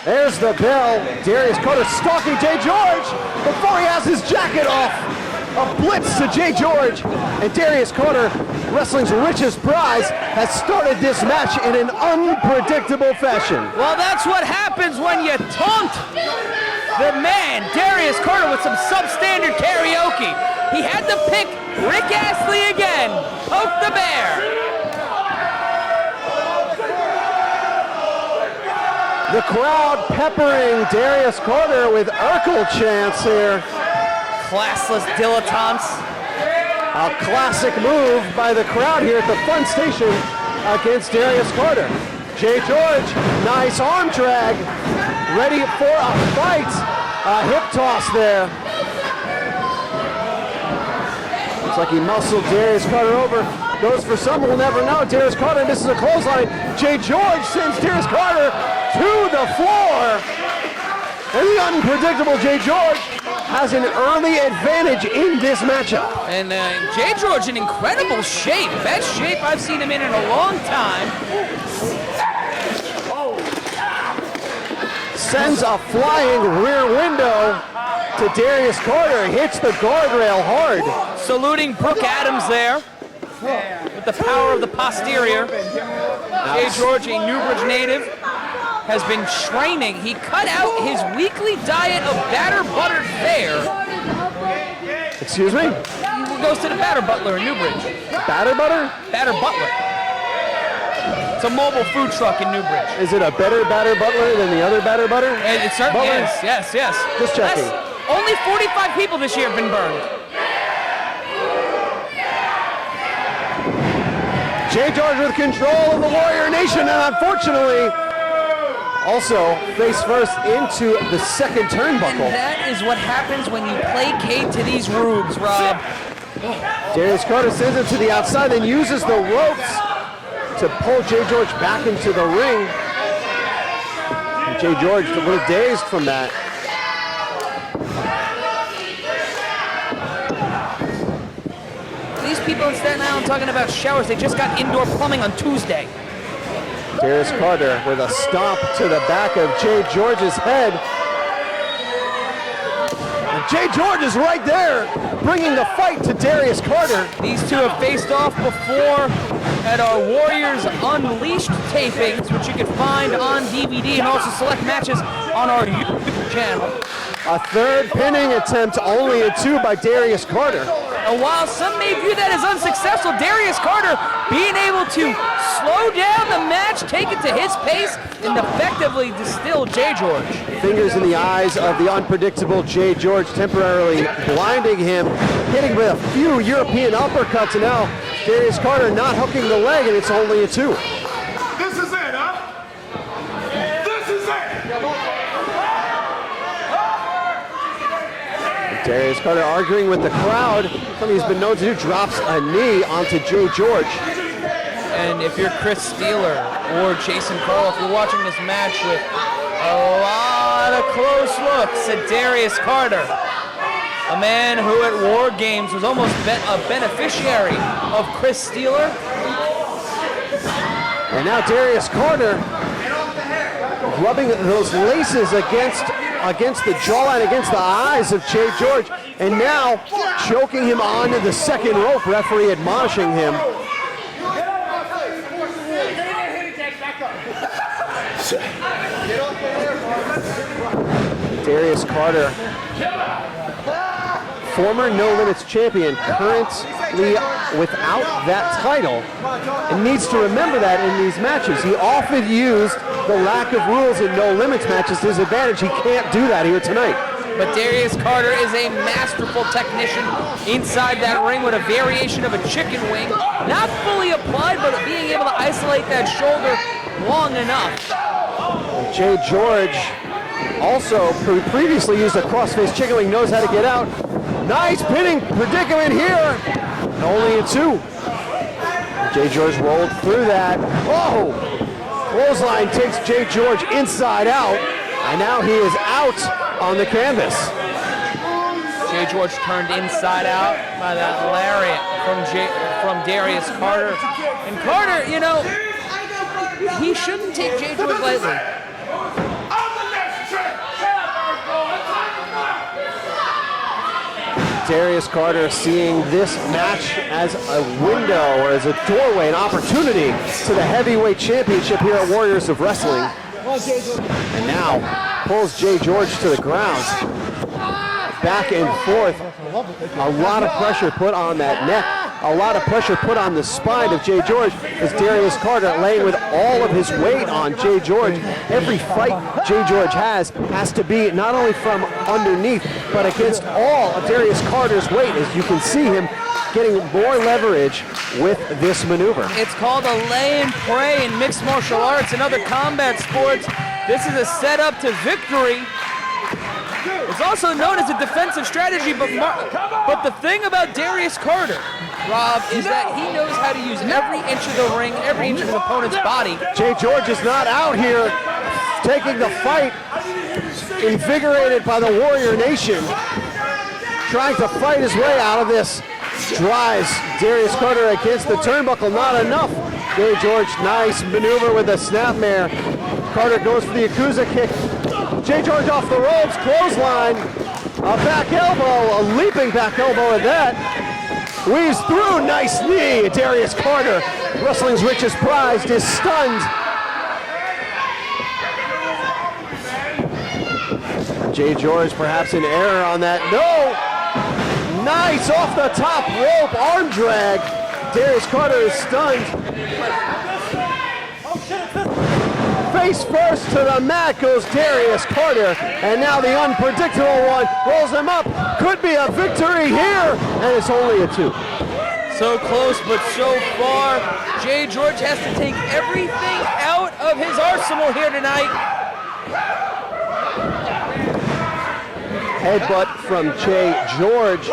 There's the bell. Darius Carter stalking Jay George before he has his jacket off. A blitz to Jay George, and Darius Carter, wrestling's richest prize, has started this match in an unpredictable fashion. Well, that's what happens when you taunt the man, Darius Carter, with some substandard karaoke. He had to pick Rick Astley again. Poke the bear. The crowd peppering Darius Carter with Urkel chants here. Classless dilettantes. A classic move by the crowd here at the front station against Darius Carter. Jay George, nice arm drag, ready for a fight. A hip toss there. Looks like he muscled Darius Carter over. Goes for some, we'll never know. Darius Carter misses a clothesline. Jay George sends Darius Carter to the floor. And the unpredictable Jay George has an early advantage in this matchup. And Jay George in incredible shape. Best shape I've seen him in a long time. Sends a flying rear window to Darius Carter. Hits the guardrail hard. Saluting Brooke Adams there. With the power of the posterior. Jay George, a Newbridge native, has been training. He cut out his weekly diet of batter buttered fare. Excuse me? He goes to the Batter Butler in Newbridge. Batter butter? Batter Butler. It's a mobile food truck in Newbridge. Is it a better batter butler than the other batter butter? It certainly is. Yes, yes. Just checking. Only 45 people this year have been burned. Jay George with control of the Warrior Nation, and unfortunately, also face first into the second turnbuckle. And that is what happens when you placate to these rubes, Rob. Darius Carter sends it to the outside, then uses the ropes to pull Jay George back into the ring. And Jay George a little dazed from that. These people in Staten Island talking about showers. They just got indoor plumbing on Tuesday. Darius Carter with a stomp to the back of Jay George's head. And Jay George is right there, bringing the fight to Darius Carter. These two have faced off before at our Warriors Unleashed tapings, which you can find on DVD and also select matches on our YouTube channel. A third pinning attempt, only a two by Darius Carter. And while some may view that as unsuccessful, Darius Carter being able to slow down the match, take it to his pace, and effectively distill Jay George. Fingers in the eyes of the unpredictable Jay George, temporarily blinding him, hitting with a few European uppercuts, and now Darius Carter not hooking the leg, and it's only a two. This is it, huh? This is it! Darius Carter arguing with the crowd. Something he's been known to do, drops a knee onto Jay George. And if you're Chris Steeler or Jason Carl, if you're watching this match with a lot of close looks at Darius Carter, a man who at War Games was almost a beneficiary of Chris Steeler. And now Darius Carter rubbing those laces against the jawline, against the eyes of Jay George, and now choking him onto the second rope, referee admonishing him. Darius Carter, former No Limits champion, currently without that title, and needs to remember that in these matches. He often used the lack of rules in No Limits matches to his advantage. He can't do that here tonight. But Darius Carter is a masterful technician inside that ring with a variation of a chicken wing. Not fully applied, but being able to isolate that shoulder long enough. Jay George, also previously used a crossface chicken wing, knows how to get out. Nice pinning predicament here. And only a 2. Jay George rolled through that. Oh! Clothesline takes Jay George inside out. And now he is out on the canvas. Jay George turned inside out by that lariat from Darius Carter. And Carter, you know, he shouldn't take Jay George lightly. Darius Carter seeing this match as a window or as a doorway, an opportunity to the heavyweight championship here at Warriors of Wrestling. And now pulls Jay George to the ground. Back and forth. A lot of pressure put on that neck. A lot of pressure put on the spine of Jay George as Darius Carter laying with all of his weight on Jay George. Every fight Jay George has to be not only from underneath, but against all of Darius Carter's weight, as you can see him getting more leverage with this maneuver. It's called a lay and pray in mixed martial arts and other combat sports. This is a setup to victory. It's also known as a defensive strategy, but the thing about Darius Carter, Rob, is that he knows how to use every inch of the ring, every inch of his opponent's body. Jay George is not out here taking the fight, invigorated by the Warrior Nation, trying to fight his way out of this. Drives Darius Carter against the turnbuckle, not enough. Jay George, nice maneuver with the snapmare. Carter goes for the Yakuza kick. Jay George off the ropes, clothesline, a back elbow, a leaping back elbow at that. Weaves through, nice knee. Darius Carter, wrestling's richest prize, is stunned. Jay George perhaps in error on that. No! Nice off the top rope, arm drag. Darius Carter is stunned. Face first to the mat goes Darius Carter, and now the unpredictable one rolls him up. Could be a victory here, and it's only a 2. So close, but so far. Jay George has to take everything out of his arsenal here tonight. Headbutt from Jay George.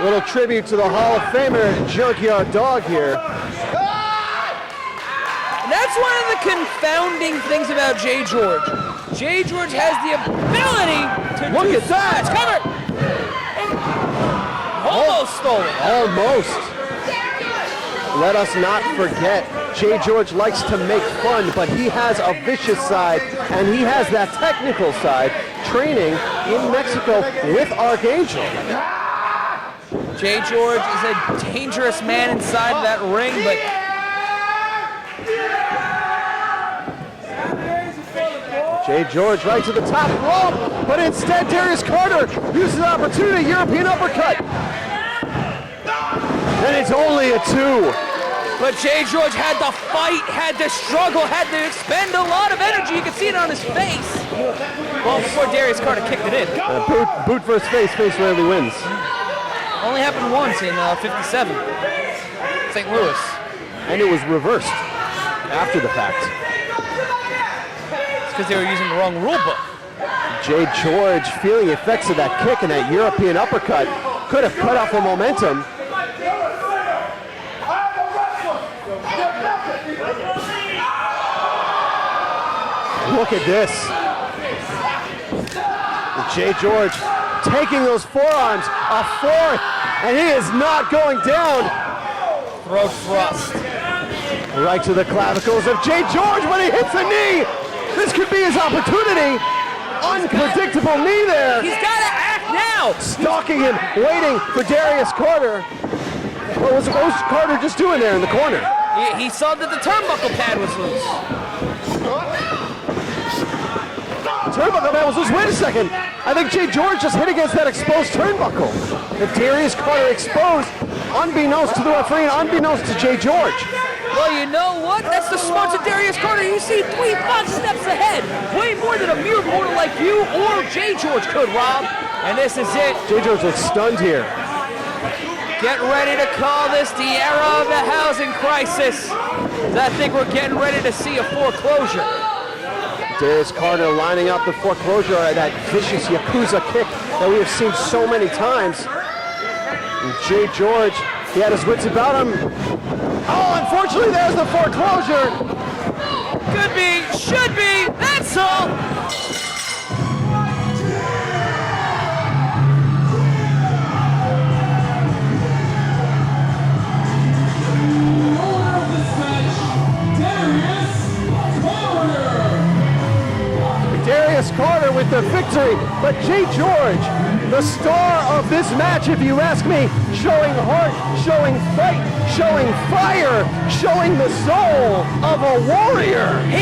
Little tribute to the Hall of Famer, Junkyard Dog here. That's one of the confounding things about Jay George. Jay George has the ability to Look at that! It's covered! Almost stole it. Almost. Let us not forget, Jay George likes to make fun, but he has a vicious side, and he has that technical side, training in Mexico with Archangel. Jay George is a dangerous man inside that ring, but Jay George right to the top rope, but instead Darius Carter uses the opportunity, European uppercut. And it's only a 2. But Jay George had to fight, had to struggle, had to expend a lot of energy. You can see it on his face. Well, before Darius Carter kicked it in. Boot versus face, face rarely wins. Only happened once in 57, St. Louis. And it was reversed after the fact. It's because they were using the wrong rule book. Jay George feeling the effects of that kick and that European uppercut could have cut off the momentum. Look at this. Jay George taking those forearms, a 4th, and he is not going down. Throat thrust. Right to the clavicles of Jay George when he hits the knee. This could be his opportunity. Unpredictable knee there. He's got to act now. Stalking him, waiting for Darius Carter. What was Carter just doing there in the corner? He saw that the turnbuckle pad was loose. turnbuckle man was loose. Wait a second. I think Jay George just hit against that exposed turnbuckle. And Darius Carter exposed, unbeknownst to the referee and unbeknownst to Jay George. Well, you know what? That's the smarts of Darius Carter. You see 3-5 steps ahead. Way more than a mere mortal like you or Jay George could, Rob. And this is it. Jay George looks stunned here. Get ready to call this the era of the housing crisis. I think we're getting ready to see a foreclosure. Darius Carter lining up the foreclosure, that vicious Yakuza kick that we have seen so many times. And Jay George, he had his wits about him. Oh, unfortunately, there's the foreclosure. Could be, should be, that's all. Darius Carter with the victory, but Jay George, the star of this match, if you ask me, showing heart, showing fight, showing fire, showing the soul of a warrior. He